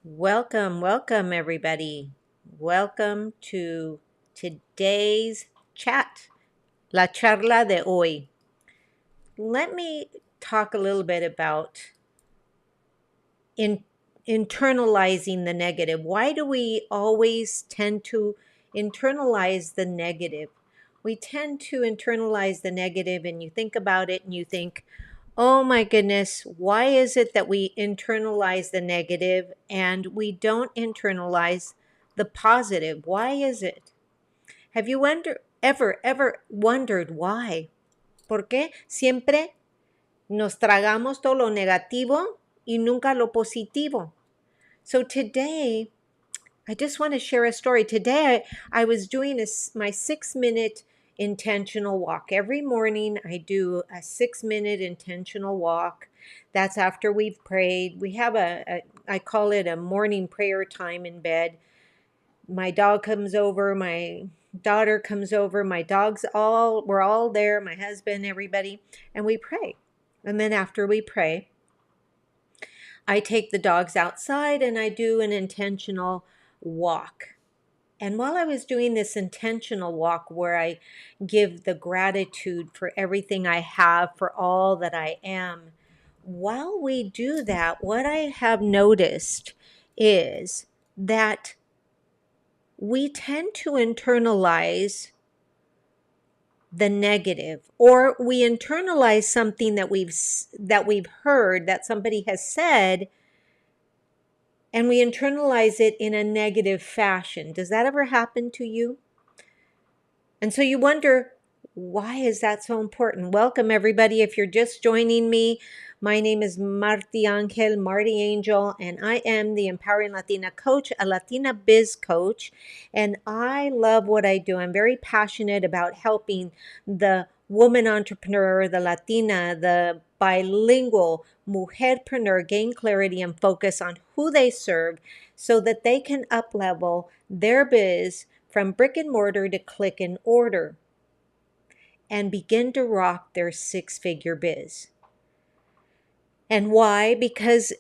Welcome, welcome, everybody. Welcome to today's chat, La Charla de Hoy. Let me talk a little bit about in, internalizing the negative. Why do we always tend to internalize the negative? We tend to internalize the negative, and you think about it and you think, oh my goodness, why is it that we internalize the negative and we don't internalize the positive? Why is it? Have you ever wondered why? ¿Por qué siempre nos tragamos todo lo negativo y nunca lo positivo? So today, I just want to share a story. Today, I was doing my 6 minute intentional walk. Every morning, I do a 6 minute intentional walk. That's after we've prayed. We have I call it a morning prayer time in bed. My dog comes over, my daughter comes over, we're all there, my husband, everybody, and we pray. And then after we pray, I take the dogs outside and I do an intentional walk. And while I was doing this intentional walk where I give the gratitude for everything I have, for all that I am, while we do that, what I have noticed is that we tend to internalize the negative, or we internalize something that we've heard, that somebody has said, and we internalize it in a negative fashion. Does that ever happen to you? And so you wonder, why is that so important? Welcome, everybody. If you're just joining me, my name is Marti Angel, Marty Angel, and I am the Empowering Latina Coach, a Latina biz coach. And I love what I do. I'm very passionate about helping the woman entrepreneur, the Latina, the bilingual mujerpreneur gain clarity and focus on who they serve so that they can up-level their biz from brick and mortar to click and order and begin to rock their six-figure biz. And why? Because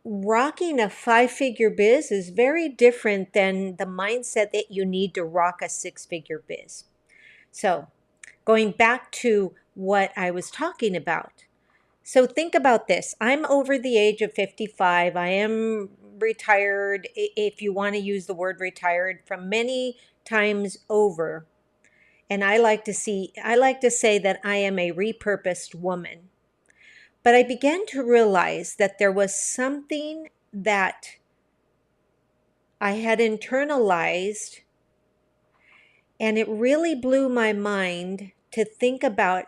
rocking a five-figure biz is very different than the mindset that you need to rock a six-figure biz. So, going back to what I was talking about. So think about this. I'm over the age of 55. I am retired, if you want to use the word retired, from many times over. And I like to say that I am a repurposed woman. But I began to realize that there was something that I had internalized, and it really blew my mind to think about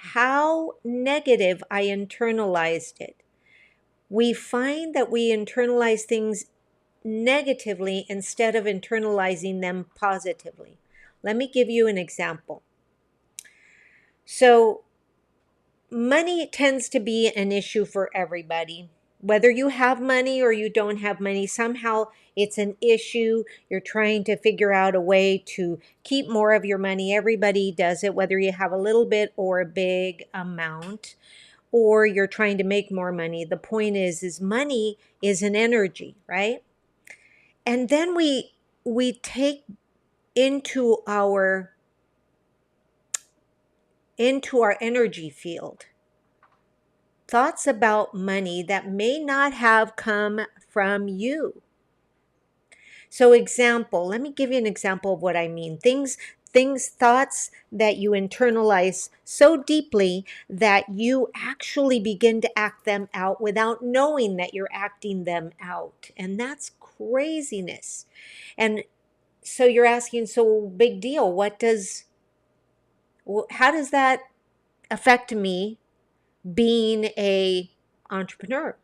how negative I internalized it. We find that we internalize things negatively instead of internalizing them positively. Let me give you an example. So, money tends to be an issue for everybody. Whether you have money or you don't have money, somehow it's an issue. You're trying to figure out a way to keep more of your money. Everybody does it, whether you have a little bit or a big amount, or you're trying to make more money. The point is money is an energy, right? And then we take into our energy field thoughts about money that may not have come from you. So let me give you an example of what I mean. Thoughts that you internalize so deeply that you actually begin to act them out without knowing that you're acting them out. And that's craziness. And so you're asking, so big deal. How does that affect me being a entrepreneur?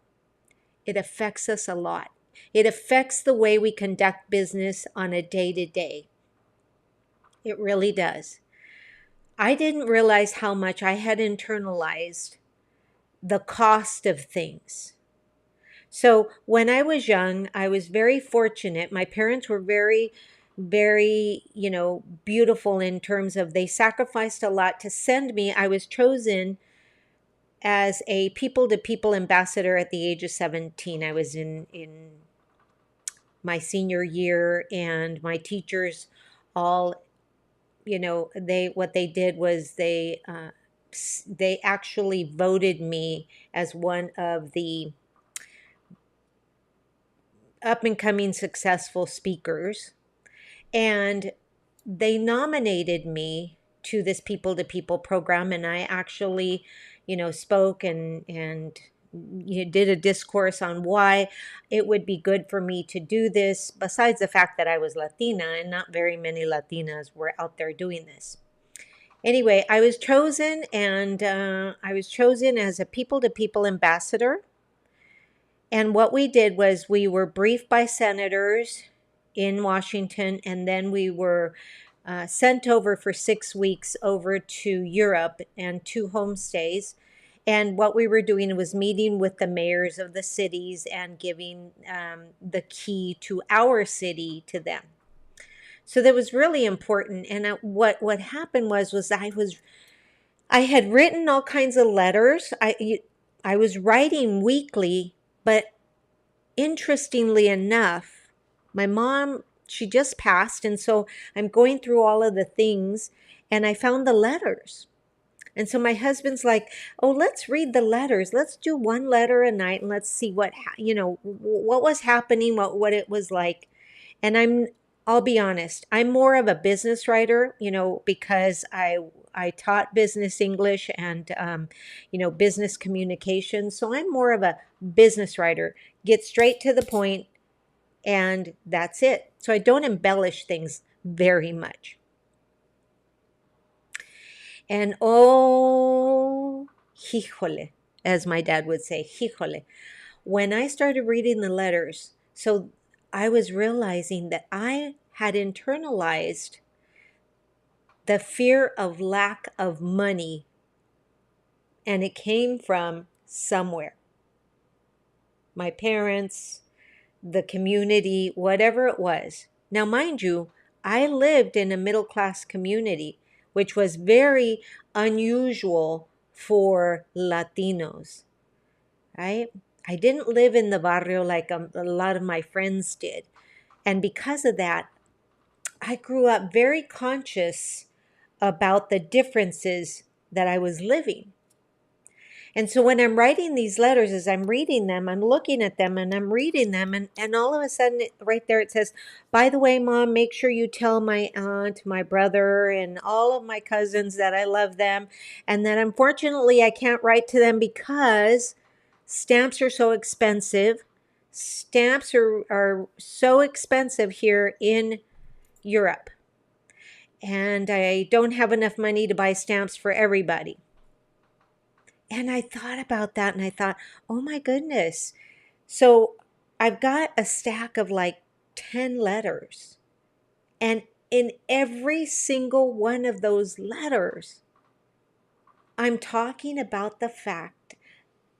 It affects us a lot. It affects the way we conduct business on a day-to-day. It really does. I didn't realize how much I had internalized the cost of things. So when I was young, I was very fortunate. My parents were very, very, beautiful in terms of they sacrificed a lot to send me. I was chosen as a people to people ambassador at the age of 17. I was in my senior year, and my teachers all, they what they did was they actually voted me as one of the up and coming successful speakers, and they nominated me to this people to people program, and I actually, spoke and did a discourse on why it would be good for me to do this, besides the fact that I was Latina and not very many Latinas were out there doing this. Anyway, I was chosen, and I was chosen as a people to people ambassador. And what we did was we were briefed by senators in Washington, and then we were sent over for 6 weeks over to Europe and 2 homestays. And what we were doing was meeting with the mayors of the cities and giving the key to our city to them. So that was really important. And what happened was I had written all kinds of letters. I was writing weekly, but interestingly enough, my mom, she just passed, and so I'm going through all of the things, and I found the letters. And so my husband's like, "Oh, let's read the letters. Let's do one letter a night and let's see what was happening, what it was like." And I'll be honest, I'm more of a business writer, because I taught business English and business communication. So I'm more of a business writer. Get straight to the point, and that's it. So I don't embellish things very much. And híjole, as my dad would say, híjole. When I started reading the letters, so I was realizing that I had internalized the fear of lack of money, and it came from somewhere. My parents, the community, whatever it was. Now, mind you, I lived in a middle class community, which was very unusual for Latinos, right? I didn't live in the barrio like a lot of my friends did. And because of that, I grew up very conscious about the differences that I was living. And so when I'm writing these letters, as I'm reading them, I'm looking at them and I'm reading them. And all of a sudden, right there, it says, "By the way, Mom, make sure you tell my aunt, my brother, and all of my cousins that I love them. And that unfortunately, I can't write to them because stamps are so expensive. Stamps are so expensive here in Europe. And I don't have enough money to buy stamps for everybody." And I thought about that and I thought, oh my goodness. So I've got a stack of like 10 letters. And in every single one of those letters, I'm talking about the fact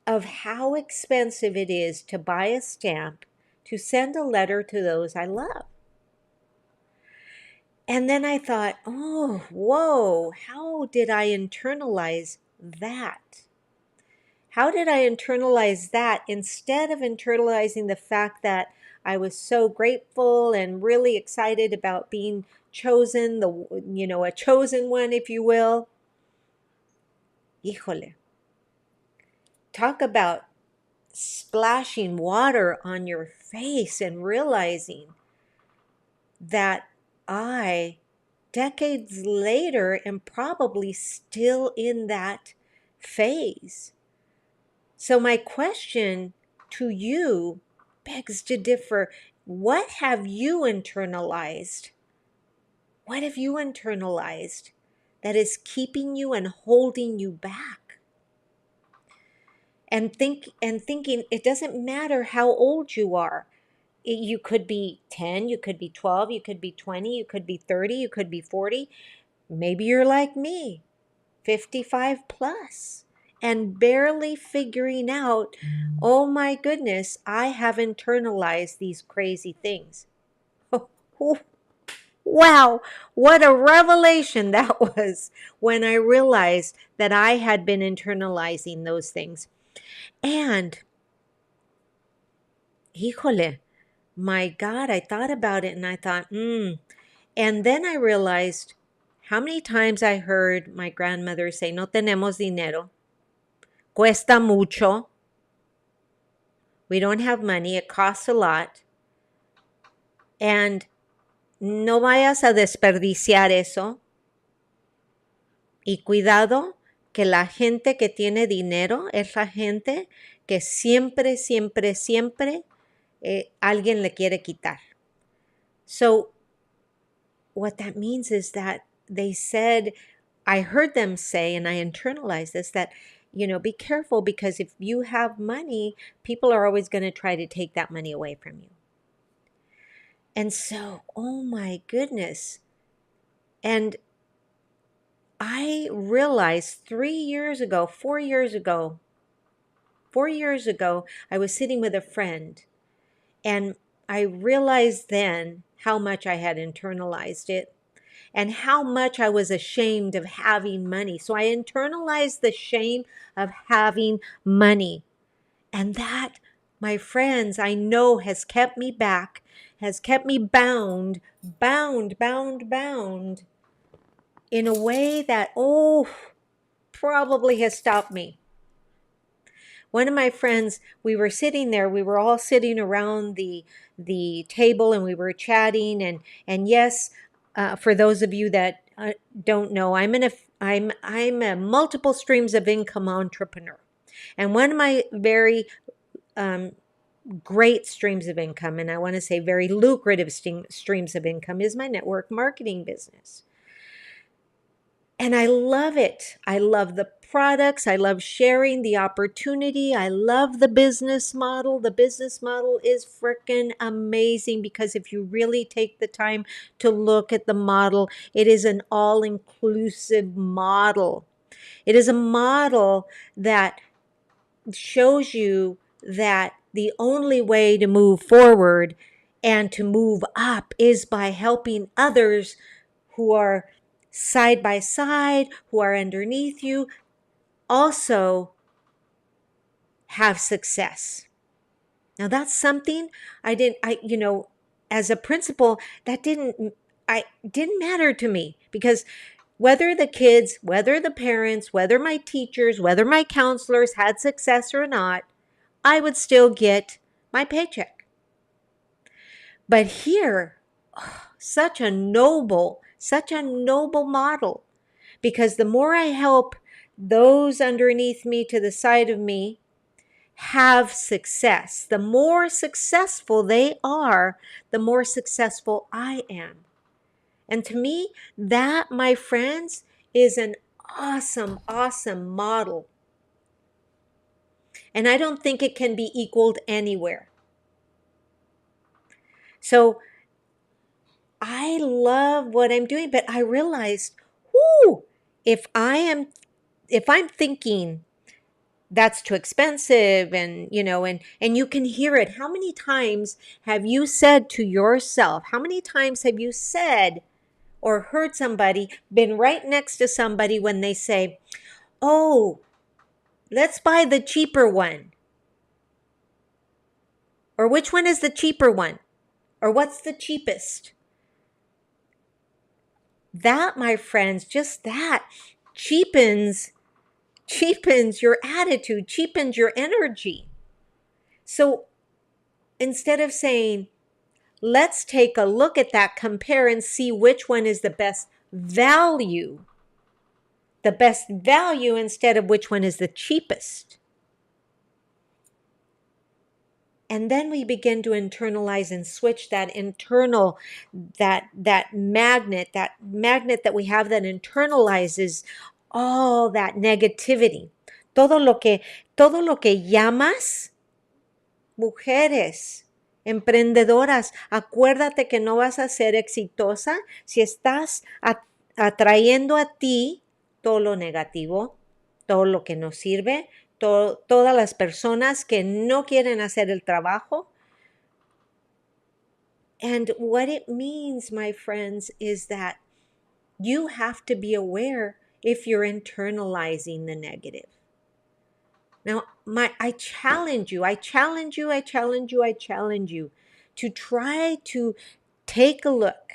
of how expensive it is to buy a stamp to send a letter to those I love. And then I thought, oh, whoa, how did I internalize that? How did I internalize that instead of internalizing the fact that I was so grateful and really excited about being chosen, a chosen one, if you will? Híjole. Talk about splashing water on your face and realizing that I, decades later, am probably still in that phase. So my question to you begs to differ. What have you internalized? What have you internalized that is keeping you and holding you back? And thinking it doesn't matter how old you are. You could be 10, you could be 12, you could be 20, you could be 30, you could be 40. Maybe you're like me, 55 plus, and barely figuring out, oh my goodness, I have internalized these crazy things. Wow, what a revelation that was when I realized that I had been internalizing those things. And, híjole, my God, I thought about it and I thought, And then I realized how many times I heard my grandmother say, no tenemos dinero, cuesta mucho, we don't have money, it costs a lot, and no vayas a desperdiciar eso. Y cuidado que la gente que tiene dinero es la gente que siempre, siempre, siempre alguien le quiere quitar. So what that means is that they said, I heard them say, and I internalized this, that, be careful because if you have money, people are always going to try to take that money away from you. And so, oh my goodness. And I realized 4 years ago, I was sitting with a friend and I realized then how much I had internalized it and how much I was ashamed of having money. So I internalized the shame of having money. And that, my friends, I know has kept me back, has kept me bound in a way that, probably has stopped me. One of my friends, we were sitting there, we were all sitting around the table and we were chatting and yes, for those of you that don't know, I'm a multiple streams of income entrepreneur. And one of my very great streams of income, and I want to say very lucrative streams of income, is my network marketing business. And I love it. I love the products. I love sharing the opportunity. I love the business model. The business model is freaking amazing because if you really take the time to look at the model, it is an all-inclusive model. It is a model that shows you that the only way to move forward and to move up is by helping others who are side by side, who are underneath you, also have success. Now that's something as a principal, that didn't matter to me because whether the kids, whether the parents, whether my teachers, whether my counselors had success or not, I would still get my paycheck. But here, such a noble model, because the more I help those underneath me to the side of me have success, the more successful they are, the more successful I am. And to me, that, my friends, is an awesome, awesome model. And I don't think it can be equaled anywhere. So I love what I'm doing, but I realized, if I'm thinking that's too expensive and you can hear it. How many times have you said to yourself, how many times have you said or heard somebody, been right next to somebody when they say, oh, let's buy the cheaper one? Or which one is the cheaper one? Or what's the cheapest? That, my friends, just that cheapens your attitude, cheapens your energy. So instead of saying, let's take a look at that, compare and see which one is the best value instead of which one is the cheapest. And then we begin to internalize and switch that internal, that magnet that we have that internalizes all that negativity. Todo lo que llamas, mujeres emprendedoras, acuérdate que no vas a ser exitosa si estás atrayendo a ti todo lo negativo, todo lo que no sirve, todas las personas que no quieren hacer el trabajo. And what it means, my friends, is that you have to be aware if you're internalizing the negative. Now, I challenge you to try to take a look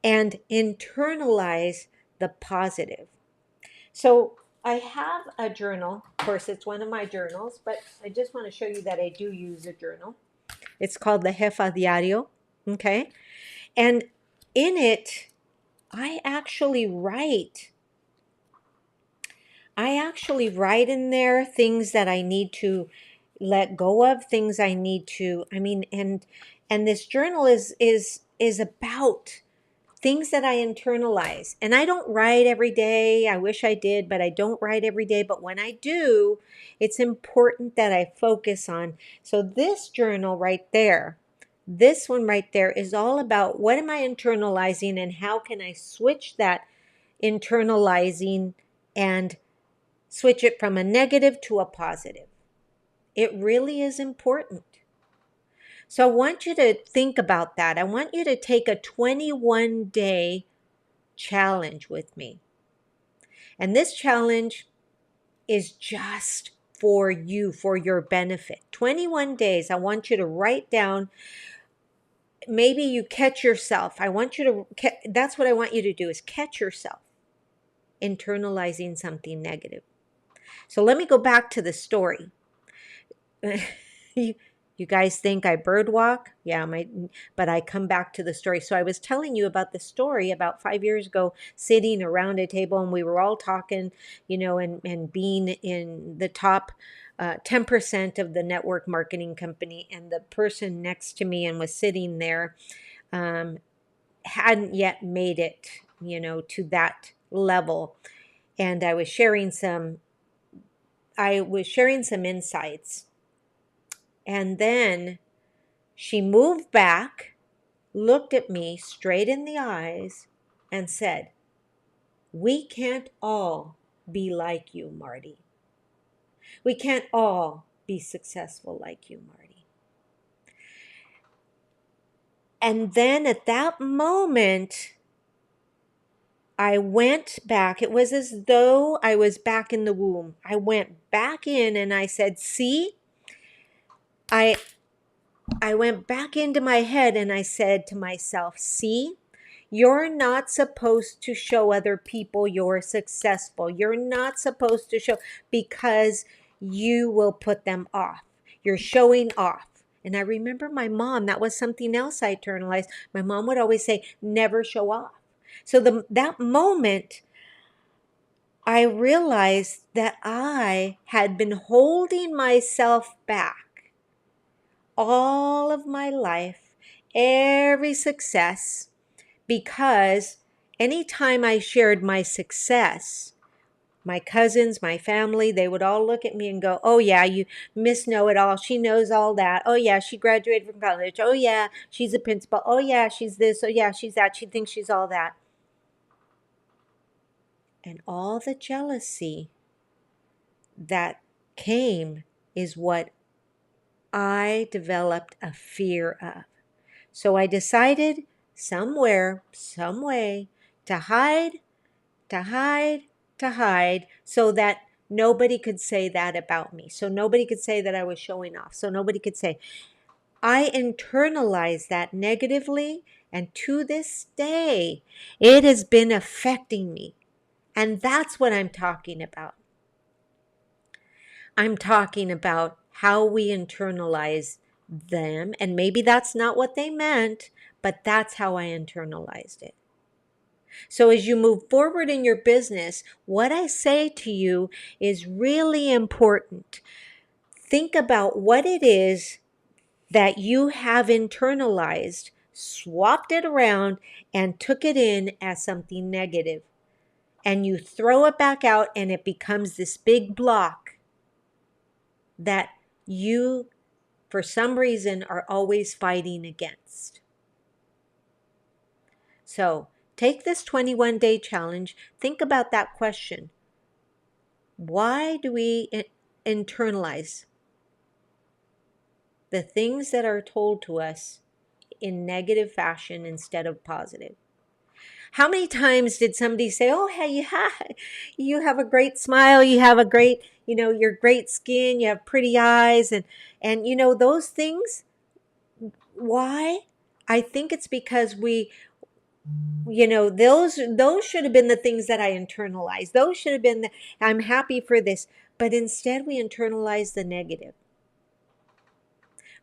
and internalize the positive. So I have a journal. Of course, it's one of my journals, but I just want to show you that I do use a journal. It's called the Jefa Diario. Okay. And in it, I actually write. I actually write in there things that I need to let go of, things I need to, I mean, and this journal is about things that I internalize. And I don't write every day. I wish I did, but I don't write every day. But when I do, it's important that I focus on. So this journal right there, this one right there is all about what am I internalizing and how can I switch that internalizing and switch it from a negative to a positive. It really is important. So I want you to think about that. I want you to take a 21-day challenge with me. And this challenge is just for you, for your benefit. 21 days, I want you to write down. Maybe you catch yourself. That's what I want you to do is catch yourself internalizing something negative. So let me go back to the story. You guys think I bird walk? Yeah, but I come back to the story. So I was telling you about the story about 5 years ago, sitting around a table and we were all talking, and being in the top 10% of the network marketing company. And the person next to me and was sitting there hadn't yet made it, to that level. And I was sharing some insights. And then she moved back, looked at me straight in the eyes, and said, "We can't all be like you, Marty. We can't all be successful like you, Marty." And then at that moment, I went back. It was as though I was back in the womb. I went back in and I said, "See, I went back into my head and I said to myself, see, you're not supposed to show other people you're successful. You're not supposed to show because you will put them off. You're showing off." And I remember my mom, that was something else I internalized. My mom would always say, never show off. So that moment, I realized that I had been holding myself back all of my life, every success, because anytime I shared my success, my cousins, my family, they would all look at me and go, "Oh yeah, you Miss Know-It-All. She knows all that. Oh yeah, she graduated from college. Oh yeah, she's a principal. Oh yeah, she's this. Oh yeah, she's that. She thinks she's all that." And all the jealousy that came is what I developed a fear of. So I decided somewhere, some way to hide, to hide, to hide so that nobody could say that about me. So nobody could say that I was showing off. So nobody could say. I internalized that negatively, and to this day, it has been affecting me. And that's what I'm talking about. I'm talking about how we internalize them, and maybe that's not what they meant, but that's how I internalized it. So as you move forward in your business, what I say to you is really important. Think about what it is that you have internalized, swapped it around, and took it in as something negative. And you throw it back out, and it becomes this big block that you, for some reason, are always fighting against. So take this 21-day challenge. Think about that question. Why do we internalize the things that are told to us in negative fashion instead of positive? How many times did somebody say, "Oh, hey, you have a great smile, you have a great, you're great skin, you have pretty eyes," and those things, Why? I think it's because those should have been the things that I internalized. Those should have been I'm happy for this, but instead we internalize the negative.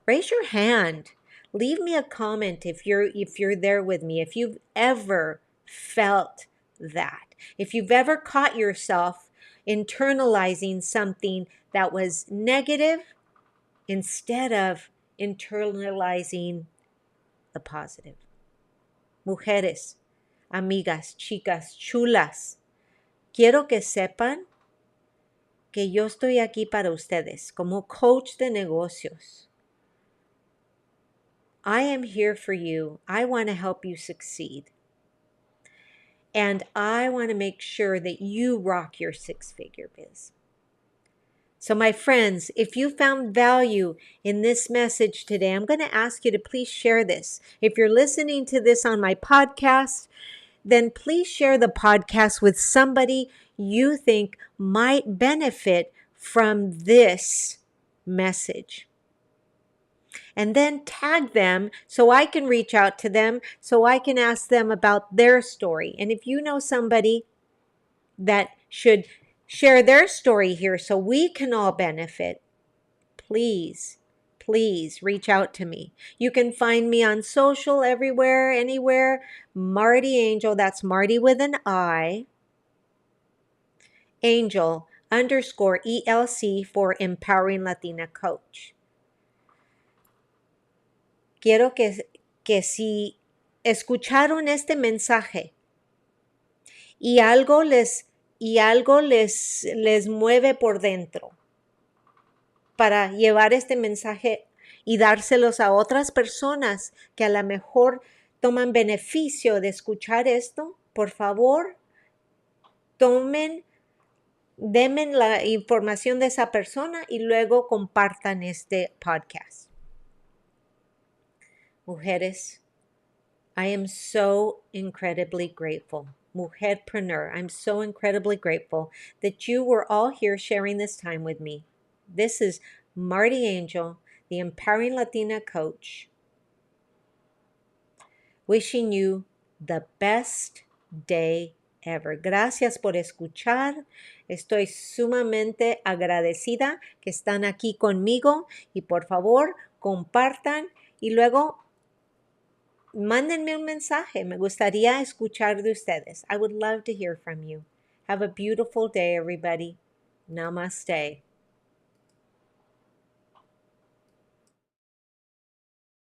Raise your hand. Leave me a comment if you're there with me. If you've ever felt that. If you've ever caught yourself internalizing something that was negative instead of internalizing the positive. Mujeres, amigas, chicas, chulas, quiero que sepan que yo estoy aquí para ustedes como coach de negocios. I am here for you. I want to help you succeed. And I want to make sure that you rock your six-figure biz. So, my friends, if you found value in this message today, I'm going to ask you to please share this. If you're listening to this on my podcast, then please share the podcast with somebody you think might benefit from this message. And then tag them so I can reach out to them, so I can ask them about their story. And if you know somebody that should share their story here so we can all benefit, please, please reach out to me. You can find me on social everywhere, anywhere. Marty Angel, that's Marty with an I. Angel _ ELC for Empowering Latina Coach. Quiero que si escucharon este mensaje y algo les mueve por dentro para llevar este mensaje y dárselos a otras personas que a lo mejor toman beneficio de escuchar esto, por favor, denme la información de esa persona y luego compartan este podcast. Mujeres, I am so incredibly grateful. Mujerpreneur, I'm so incredibly grateful that you were all here sharing this time with me. This is Marty Angel, the Empowering Latina Coach, wishing you the best day ever. Gracias por escuchar. Estoy sumamente agradecida que están aquí conmigo y por favor compartan y luego mándenme un mensaje. Me gustaría escuchar de ustedes. I would love to hear from you. Have a beautiful day, everybody. Namaste.